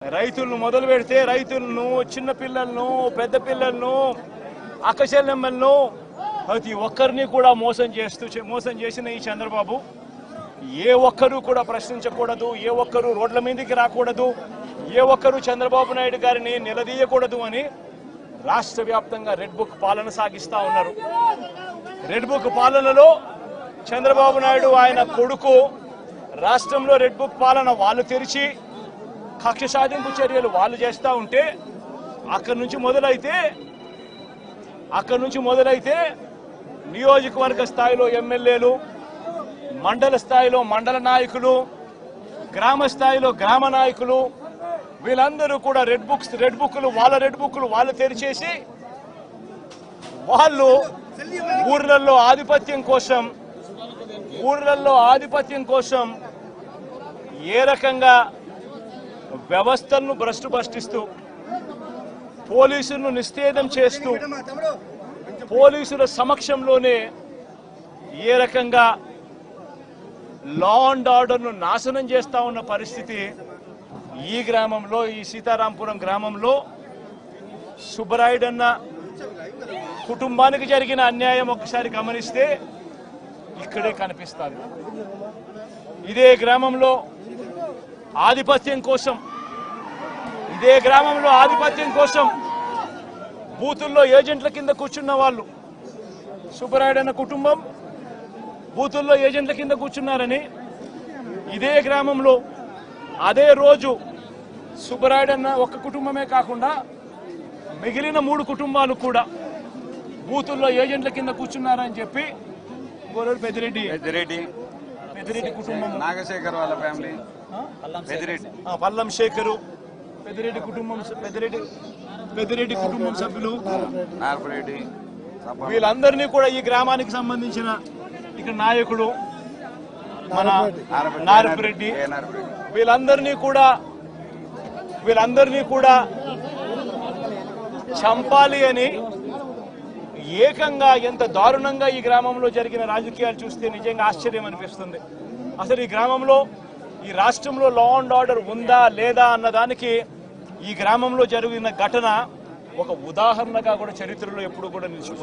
రైతులను మొదలు పెడితే రైతులను చిన్న పిల్లలను పెద్ద పిల్లలను అక్కచెల్లెమ్మలను ప్రతి ఒక్కరిని కూడా మోసం చేసిన ఈ చంద్రబాబు ఏ ఒక్కరూ కూడా ప్రశ్నించకూడదు, ఏ ఒక్కరూ రోడ్ల మీదకి రాకూడదు, ఏ ఒక్కరూ చంద్రబాబు నాయుడు గారిని నిలదీయకూడదు అని రాష్ట్ర వ్యాప్తంగా రెడ్ బుక్ పాలన సాగిస్తా ఉన్నారు. రెడ్ బుక్ పాలనలో చంద్రబాబు నాయుడు ఆయన కొడుకు రాష్ట్రంలో రెడ్ బుక్ పాలన వాళ్ళు తెరిచి కక్ష సాధింపు చర్యలు వాళ్ళు చేస్తూ ఉంటే అక్కడి నుంచి మొదలైతే నియోజకవర్గ స్థాయిలో ఎమ్మెల్యేలు, మండల స్థాయిలో మండల నాయకులు, గ్రామ స్థాయిలో గ్రామ నాయకులు వీళ్ళందరూ కూడా రెడ్ బుక్లు వాళ్ళు తెరిచేసి వాళ్ళు ఊర్లలో ఆధిపత్యం కోసం ఏ రకంగా వ్యవస్థలను భ్రష్టుపట్టిస్తూ పోలీసులను నిస్తేదం చేస్తూ పోలీసుల సమక్షంలోనే ఏ రకంగా లా అండ్ ఆర్డర్ను నాశనం చేస్తా ఉన్న పరిస్థితి ఈ గ్రామంలో, ఈ సీతారాంపురం గ్రామంలో సుబ్బరాయుడన్న కుటుంబానికి జరిగిన అన్యాయం ఒకసారి గమనిస్తే ఇక్కడే కనిపిస్తుంది. ఇదే గ్రామంలో ఆధిపత్యం కోసం బూతుల్లో ఏజెంట్ల కింద కూర్చున్న వాళ్ళు, సుబ్బరాయుడన్న కుటుంబం బూతుల్లో ఏజెంట్ల కింద కూర్చున్నారని ఇదే గ్రామంలో అదే రోజు సుబ్బరాయుడన్న ఒక్క కుటుంబమే కాకుండా మిగిలిన 3 కుటుంబాలు కూడా బూతుల్లో ఏజెంట్ల కింద కూర్చున్నారని చెప్పి పెద్దిరెడ్డి కుటుంబం, నాగశేఖర్ వాళ్ళ ఫ్యామిలీ, పల్లం శేఖరు, పెద్దిరెడ్డి కుటుంబం సభ్యులు వీళ్ళందరినీ కూడా ఈ గ్రామానికి సంబంధించిన ఇక్కడ నాయకుడు మన నారపురెడ్డి వీళ్ళందరినీ కూడా చంపాలి అని ఏకంగా ఎంత దారుణంగా ఈ గ్రామంలో జరిగిన రాజకీయాలు చూస్తే నిజంగా ఆశ్చర్యం అనిపిస్తుంది. అసలు ఈ గ్రామంలో, ఈ రాష్ట్రంలో లా అండ్ ఆర్డర్ ఉందా లేదా అన్నదానికి ఈ గ్రామంలో జరిగిన ఘటన ఒక ఉదాహరణగా కూడా చరిత్రలో ఎప్పుడు కూడా నిలిచిపోతుంది.